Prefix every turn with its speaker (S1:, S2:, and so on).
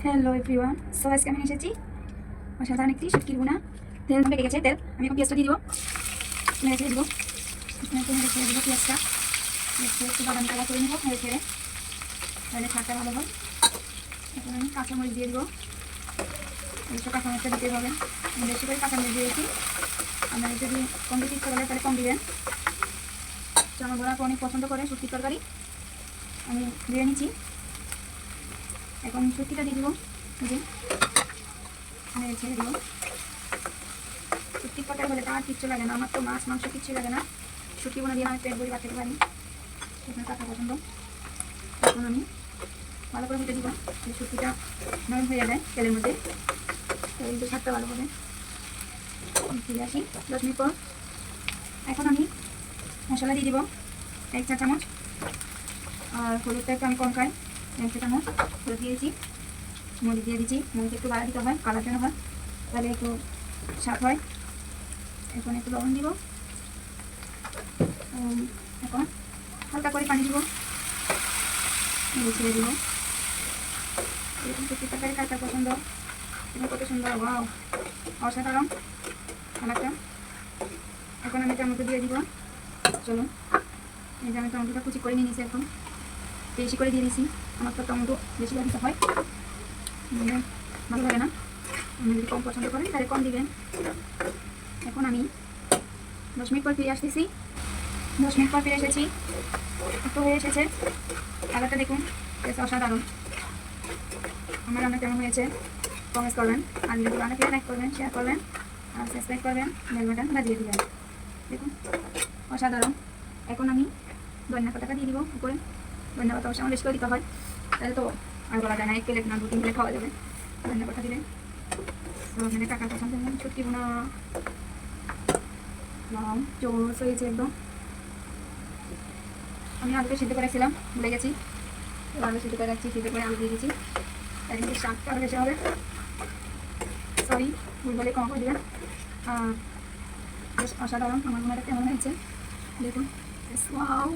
S1: Hello everyone, so আজকে আমি এসেছি অসাধারণ একটি শুটকির বোনা। তেল বেঁকে গেছে, তেল আমি এখন পেঁয়াজটা দিয়ে দিব, নেড়ে ছেড়ে দিব, নেড়ে ছেড়ে দিব পেঁয়াজটা, একটু বাদাম কালার করে নেব, নেড়ে ছেড়ে, তাহলে খাটটা ভালো হয়। এখন আমি কাঁচামরিচ দিয়ে দিব, অবশ্য কাঁচামরিচটা দিতে হবে, আমি বেশি করে কাঁচামরিচ দিয়েছি। আপনারা যদি কম বেশি ইচ্ছা করে তাহলে কম দিবেন। তো আমার বোনা অনেক পছন্দ করে শুটকির তরকারি, আমি দিয়ে নিচ্ছি। এখন শুটকিটা দিয়ে দিব, নেড়ে ছেড়ে দিব। শুটকির তরকারি হলে তার কিচ্ছু লাগে না, আমার তো মাছ মাংস কিচ্ছু লাগে না, শুটকি বোনা দিয়ে আমি পেট ভরি ভাত খেতে পারি, আপনার কাটা পছন্দ। এখন আমি ভালো করে ভেজে দিব, এই শুটকিটা নরম হয়ে যায় তেলের মধ্যে, কিন্তু ছাড়তে ভালো হবে। ফিরে আসি 10 মিনিট পর। এখন আমি মশলা দিয়ে দিব 1 চা চামচ, আর হলুদটা একটু আমি কম খাই, 1 চা চামচ হলুদ দিয়েছি। মরিচ দিয়ে দিচ্ছি, মরিচ একটু বাড়া দিতে হয়, কালার যেন হয়, তাহলে একটু স্বাদ হয়। এখন একটু লবণ দিব, এখন হালকা করে পানি দিব, ছেড়ে দিব। এরকম শুটকির তরকারি কার কার পছন্দ, কত সুন্দর, ওয়াও অসাধারণ কালারটা। এখন আমি টমেটো দিয়ে দিব, চলুন। এই যে আমি টমেটোটা কুচি করে নিয়ে নিয়েছি, এখন বেশি করে দিয়ে দিয়েছি, আমার তো টমেটো বেশি দিতে হয়, ভালো লাগে না। আপনি যদি কম পছন্দ করেন তাহলে কম দিবেন। এখন আমি 10 মিনিট পর ফিরে আসতেছি। 10 মিনিট পর ফিরে এসেছি, একটু হয়ে এসেছে, কালারটা দেখুন, বেশ অসাধারণ। আমার রান্না কেমন হয়েছে কমেন্ট করবেন, আর যদি রান্না খেয়ে লাইক করবেন, শেয়ার করবেন, আর সাবস্ক্রাইব করবেন, বেল বাটন বাজিয়ে দেবেন। দেখুন অসাধারণ। এখন আমি ধনিয়া পাতাটা দিয়ে দিব উপরে, ধনিয়া পাতা অবশ্যই বেশি করে দিতে হয়, তাহলে তো আর বলা যায় না, 1 প্লেট না 2-3 প্লেট খাওয়া যাবে ধনিয়া পাতা দিলে। তো মানে কাকার পছন্দ শুটকি বোনা জোস হয়েছে একদম। আমি আলুটা সিদ্ধ করেছিলাম, ভুলে গেছি, আলু সিদ্ধ করে রাখছি, সিদ্ধ করে আলু দিয়ে দিয়েছি, তাই কিন্তু শাকটা আরও বেশি হবে। সরি, ভুল বলে ক্ষমা করে দেবেন। বেশ অসাধারণ, আমার মনে কেমন হয়েছে দেখুন, ওয়াও।